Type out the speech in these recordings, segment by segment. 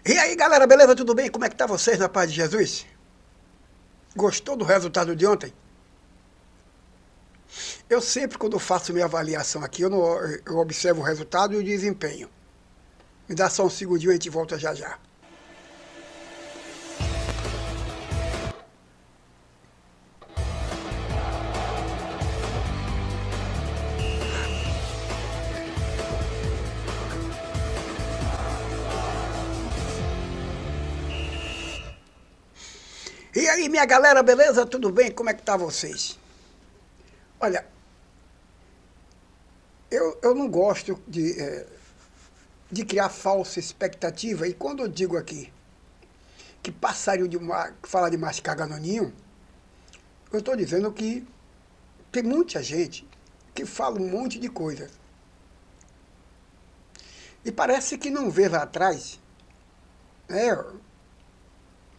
E aí, galera, beleza? Tudo bem? Como é que tá vocês na paz de Jesus? Gostou do resultado de ontem? Eu sempre, quando faço minha avaliação aqui, eu observo o resultado e o desempenho. Me dá só um segundinho e a gente volta já já. E aí, minha galera, beleza? Tudo bem? Como é que tá vocês? Olha, eu não gosto de criar falsa expectativa. E quando eu digo aqui que passarinho que fala de mascar no ninho, eu estou dizendo que tem muita gente que fala um monte de coisa. E parece que não vê lá atrás, né,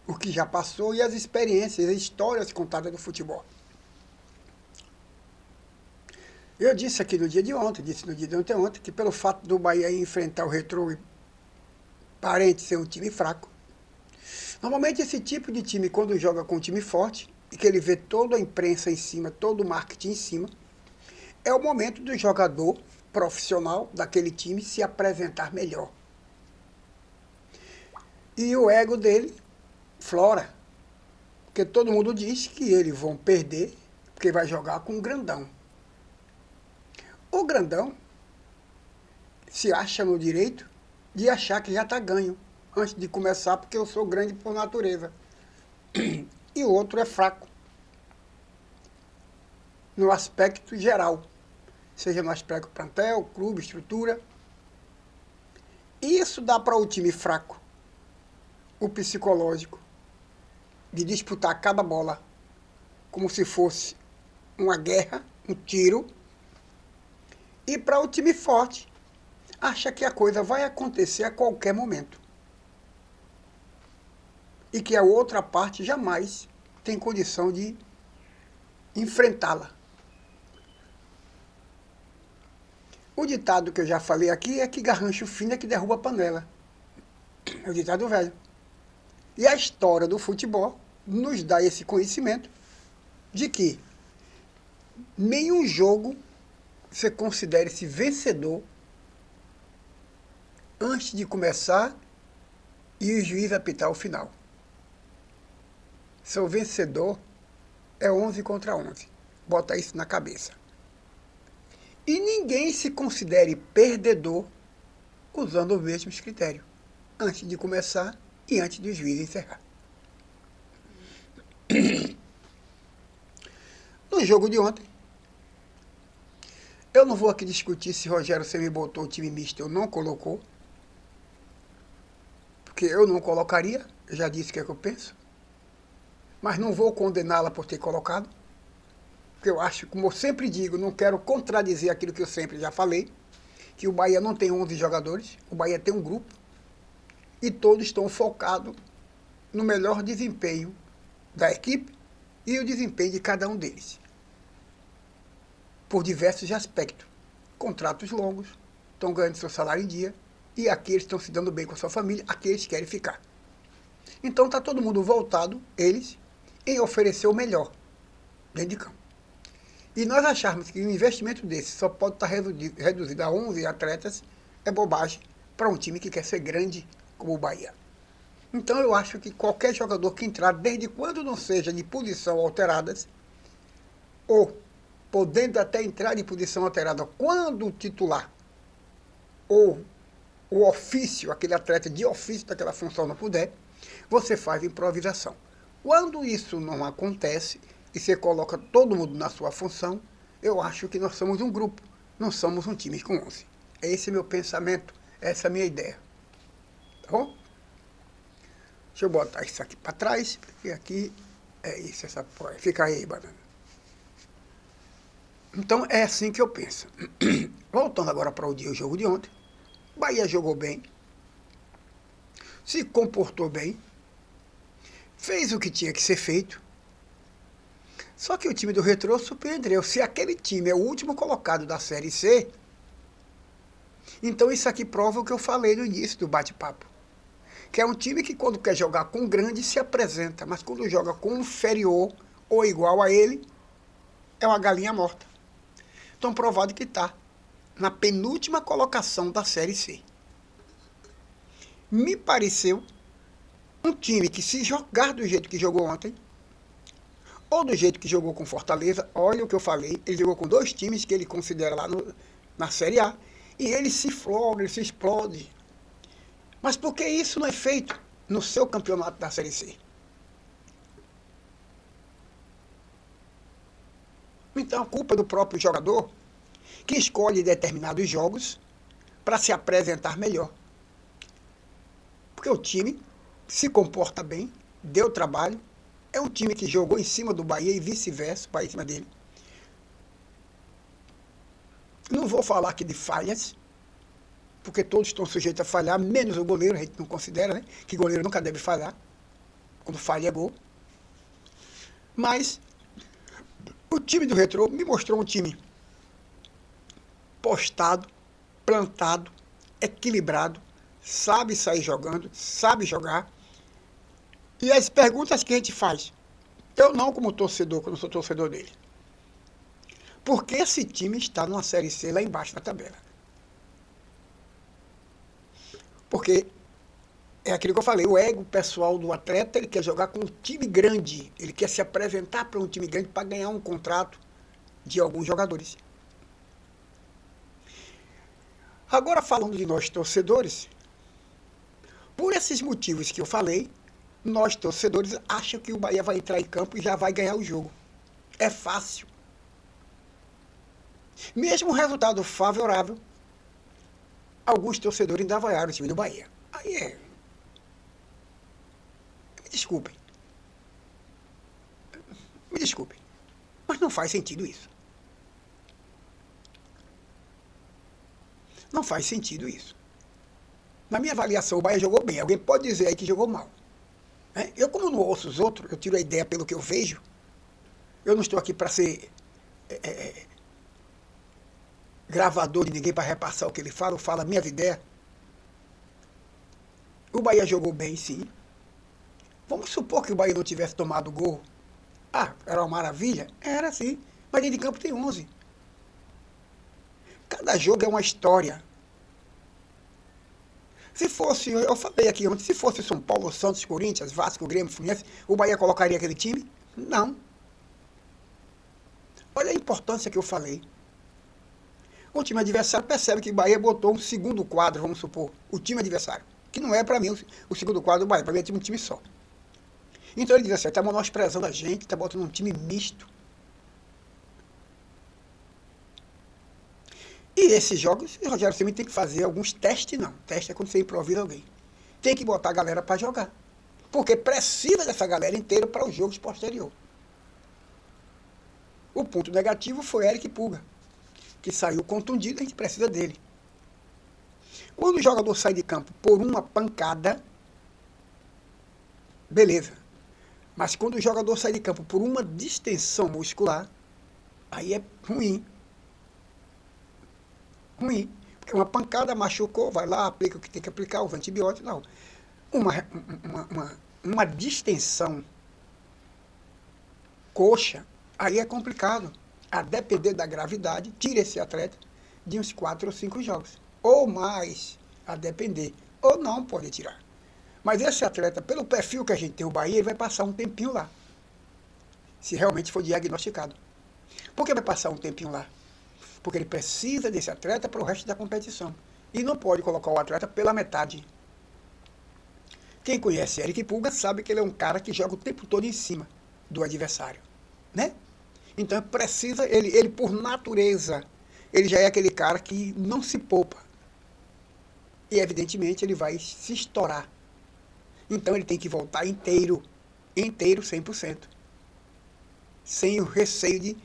o que já passou e as experiências, as histórias contadas do futebol. Eu disse aqui no dia de ontem, disse no dia de ontem, que pelo fato do Bahia enfrentar o Retrô e parente ser um time fraco, normalmente esse tipo de time, quando joga com um time forte, e que ele vê toda a imprensa em cima, todo o marketing em cima, é o momento do jogador profissional daquele time se apresentar melhor. E o ego dele flora, porque todo mundo diz que eles vão perder, porque vai jogar com um grandão. O grandão se acha no direito de achar que já está ganho antes de começar, porque eu sou grande por natureza. E o outro é fraco no aspecto geral, seja no aspecto plantel, clube, estrutura. E isso dá para o time fraco o psicológico de disputar cada bola como se fosse uma guerra, um tiro. E para o time forte, acha que a coisa vai acontecer a qualquer momento. E que a outra parte jamais tem condição de enfrentá-la. O ditado que eu já falei aqui é que garrancho fino é que derruba a panela. É o ditado velho. E a história do futebol nos dá esse conhecimento de que nenhum jogo você considere-se vencedor antes de começar e o juiz apitar o final. Seu vencedor é 11 contra 11. Bota isso na cabeça. E ninguém se considere perdedor usando os mesmos critérios, antes de começar e antes do juiz encerrar. No jogo de ontem, eu não vou aqui discutir se Rogério Ceni botou o time misto ou não colocou, porque eu não colocaria, eu já disse o que é que eu penso, mas não vou condená-la por ter colocado, porque eu acho, como eu sempre digo, não quero contradizer aquilo que eu sempre já falei, que o Bahia não tem 11 jogadores, o Bahia tem um grupo, e todos estão focados no melhor desempenho da equipe e o desempenho de cada um deles. Por diversos aspectos. Contratos longos, estão ganhando seu salário em dia, e aqueles estão se dando bem com a sua família, aqueles querem ficar. Então está todo mundo voltado, eles, em oferecer o melhor dentro de campo. E nós acharmos que um investimento desse só pode estar reduzido a 11 atletas é bobagem para um time que quer ser grande como o Bahia. Então eu acho que qualquer jogador que entrar, desde quando não seja de posição alteradas, ou podendo até entrar em posição alterada quando o titular ou o ofício, aquele atleta de ofício daquela função não puder, você faz improvisação. Quando isso não acontece e você coloca todo mundo na sua função, eu acho que nós somos um grupo, não somos um time com 11. Esse é meu pensamento, essa é a minha ideia. Tá bom? Deixa eu botar isso aqui para trás, porque aqui é isso, essa porra. Fica aí, banana. Então é assim que eu penso. Voltando agora para o jogo de ontem, Bahia jogou bem, se comportou bem, fez o que tinha que ser feito. Só que o time do Retrô surpreendeu. Se aquele time é o último colocado da Série C, então isso aqui prova o que eu falei no início do bate-papo. Que é um time que quando quer jogar com um grande se apresenta, mas quando joga com um inferior ou igual a ele, é uma galinha morta. Então provado que está na penúltima colocação da Série C. Me pareceu um time que, se jogar do jeito que jogou ontem, ou do jeito que jogou com Fortaleza, olha o que eu falei, ele jogou com 2 times que ele considera lá na Série A, e ele se floga, ele se explode. Mas por que isso não é feito no seu campeonato da Série C? Então a culpa é do próprio jogador, que escolhe determinados jogos para se apresentar melhor. Porque o time se comporta bem, deu trabalho, é um time que jogou em cima do Bahia e vice-versa, para em cima dele. Não vou falar aqui de falhas, porque todos estão sujeitos a falhar, menos o goleiro, a gente não considera, né? Que goleiro nunca deve falhar. Quando falha é gol. Mas o time do Retrô me mostrou um time postado, plantado, equilibrado, sabe sair jogando, sabe jogar. E as perguntas que a gente faz, eu não como torcedor, que eu não sou torcedor dele. Por que esse time está numa Série C lá embaixo na tabela? Porque é aquilo que eu falei, o ego pessoal do atleta, ele quer jogar com um time grande, ele quer se apresentar para um time grande para ganhar um contrato de alguns jogadores. Agora, falando de nós torcedores, por esses motivos que eu falei, nós torcedores acham que o Bahia vai entrar em campo e já vai ganhar o jogo. É fácil. Mesmo o resultado favorável, alguns torcedores ainda vaiaram o time do Bahia. Aí é... Me desculpem. Me desculpem. Mas não faz sentido isso. Não faz sentido isso. Na minha avaliação, o Bahia jogou bem. Alguém pode dizer aí que jogou mal. Eu, como não ouço os outros, eu tiro a ideia pelo que eu vejo. Eu não estou aqui para ser gravador de ninguém para repassar o que ele fala, eu falo a minha ideia. O Bahia jogou bem, sim. Vamos supor que o Bahia não tivesse tomado gol. Ah, era uma maravilha? Era sim. Mas dentro de campo tem 11. Cada jogo é uma história. Se fosse, eu falei aqui ontem, se fosse São Paulo, Santos, Corinthians, Vasco, Grêmio, Fluminense, o Bahia colocaria aquele time? Não. Olha a importância que eu falei. O time adversário percebe que o Bahia botou um segundo quadro, vamos supor, o time adversário, que não é para mim o segundo quadro do Bahia, para mim é um time só. Então ele diz assim, está menosprezando a gente, está botando um time misto. E esses jogos, o Rogério Ceni tem que fazer alguns testes, não. Teste é quando você improvisa alguém. Tem que botar a galera para jogar. Porque precisa dessa galera inteira para os jogos posteriores. O ponto negativo foi Eric Puga, que saiu contundido, a gente precisa dele. Quando o jogador sai de campo por uma pancada, beleza. Mas quando o jogador sai de campo por uma distensão muscular, aí é ruim. Ruim. Porque uma pancada machucou, vai lá, aplica o que tem que aplicar, os antibióticos, não. Uma distensão coxa, aí é complicado. A depender da gravidade, tira esse atleta de uns 4 ou 5 jogos. Ou mais, a depender. Ou não pode tirar. Mas esse atleta, pelo perfil que a gente tem no Bahia, ele vai passar um tempinho lá. Se realmente for diagnosticado. Por que vai passar um tempinho lá? Porque ele precisa desse atleta para o resto da competição. E não pode colocar o atleta pela metade. Quem conhece Eric Puga sabe que ele é um cara que joga o tempo todo em cima do adversário. Né? Então precisa, ele por natureza, ele já é aquele cara que não se poupa. E evidentemente ele vai se estourar. Então ele tem que voltar inteiro 100%. Sem o receio de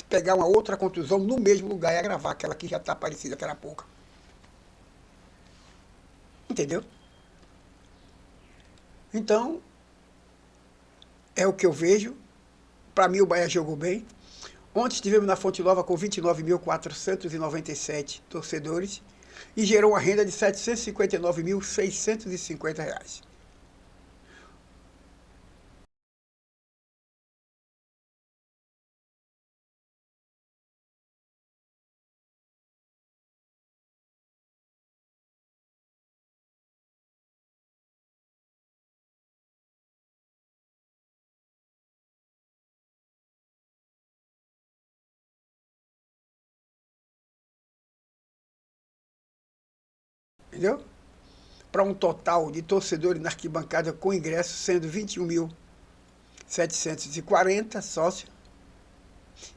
pegar uma outra contusão no mesmo lugar e agravar aquela que já está parecida, que era pouca. Entendeu? Então, é o que eu vejo. Para mim o Bahia jogou bem. Ontem estivemos na Fonte Nova com 29.497 torcedores e gerou uma renda de R$ 759.650. entendeu? Para um total de torcedores na arquibancada com ingresso sendo 21.740 sócios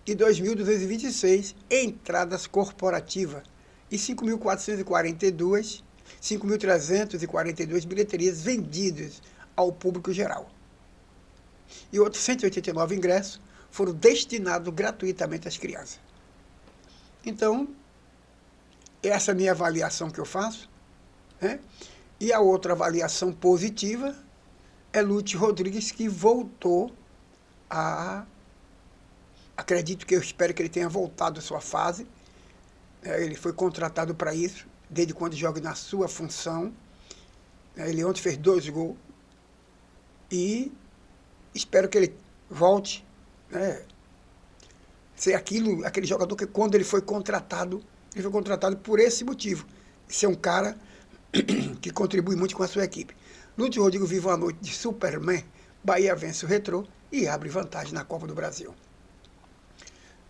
e 2.226 entradas corporativas e 5.342 bilheterias vendidas ao público geral. E outros 189 ingressos foram destinados gratuitamente às crianças. Então, essa é a minha avaliação que eu faço, né? E a outra avaliação positiva é Lúcio Rodrigues, que voltou a... Acredito que eu espero que ele tenha voltado à sua fase. Ele foi contratado para isso, desde quando joga na sua função. Ele ontem fez 2 gols. E espero que ele volte, né, ser aquele jogador que quando ele foi contratado por esse motivo. Ser um cara que contribui muito com a sua equipe. Lúcio Rodrigues vive uma noite de Superman. Bahia vence o Retrô e abre vantagem na Copa do Brasil.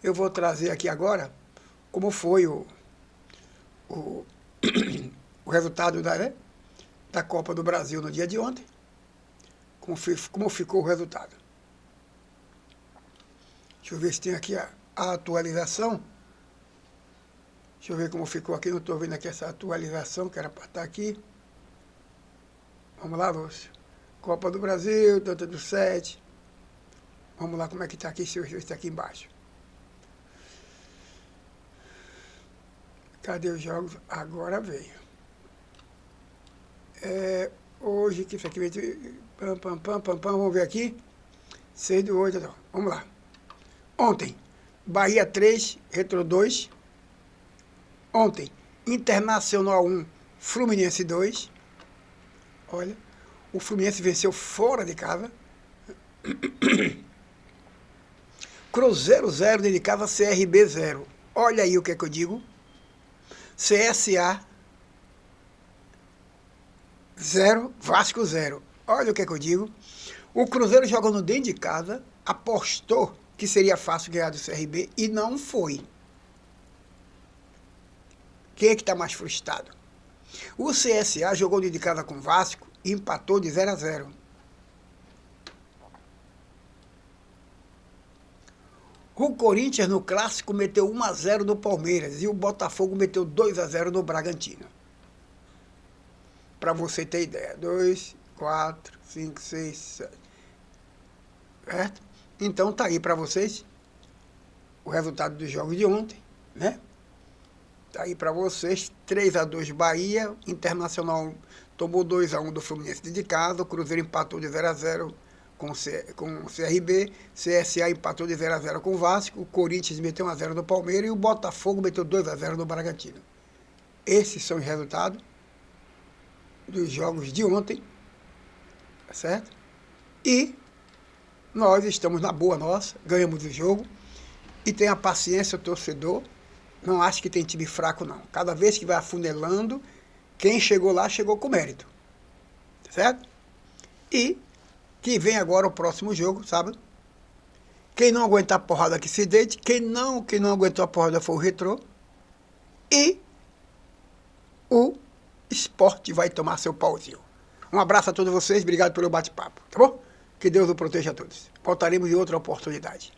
Eu vou trazer aqui agora como foi o resultado da Copa do Brasil no dia de ontem. Como ficou o resultado. Deixa eu ver se tem aqui a atualização. Deixa eu ver como ficou aqui. Não estou vendo aqui essa atualização, que era para estar aqui. Vamos lá, Lúcio. Copa do Brasil, tanto do 7. Vamos lá, como é que está aqui? Deixa eu ver se está aqui embaixo. Cadê os jogos? Agora veio. Hoje, que isso aqui veio... Vamos ver aqui. 6/8, então. Vamos lá. Ontem, Bahia 3, Retrô 2. Ontem, Internacional 1, Fluminense 2. Olha, o Fluminense venceu fora de casa. Cruzeiro 0, dentro de casa, CRB 0. Olha aí o que é que eu digo. CSA 0, Vasco 0. Olha o que é que eu digo. O Cruzeiro jogando dentro de casa, apostou que seria fácil ganhar do CRB e não foi. Quem é que está mais frustrado? O CSA jogou dentro de casa com o Vasco e empatou de 0-0. O Corinthians no Clássico meteu 1-0 no Palmeiras e o Botafogo meteu 2-0 no Bragantino. Para você ter ideia. 2, 4, 5, 6, 7. Certo? Então tá aí para vocês o resultado dos jogos de ontem, né? Tá aí para vocês. 3-2 Bahia, Internacional tomou 2-1 do Fluminense de casa, o Cruzeiro empatou de 0-0 com o CRB, CSA empatou de 0-0 com o Vasco, o Corinthians meteu 1-0 no Palmeiras e o Botafogo meteu 2-0 no Bragantino. Esses são os resultados dos jogos de ontem, tá certo? E nós estamos na boa nossa, ganhamos o jogo, e tenha paciência o torcedor, não acho que tem time fraco não. Cada vez que vai afunilando, quem chegou lá, chegou com mérito, tá certo? E que vem agora o próximo jogo, sabe? Quem não aguentar a porrada que se deite, quem não aguentou a porrada foi o Retrô, e o Sport vai tomar seu pauzinho. Um abraço a todos vocês, obrigado pelo bate-papo, tá bom? Que Deus o proteja a todos. Voltaremos em outra oportunidade.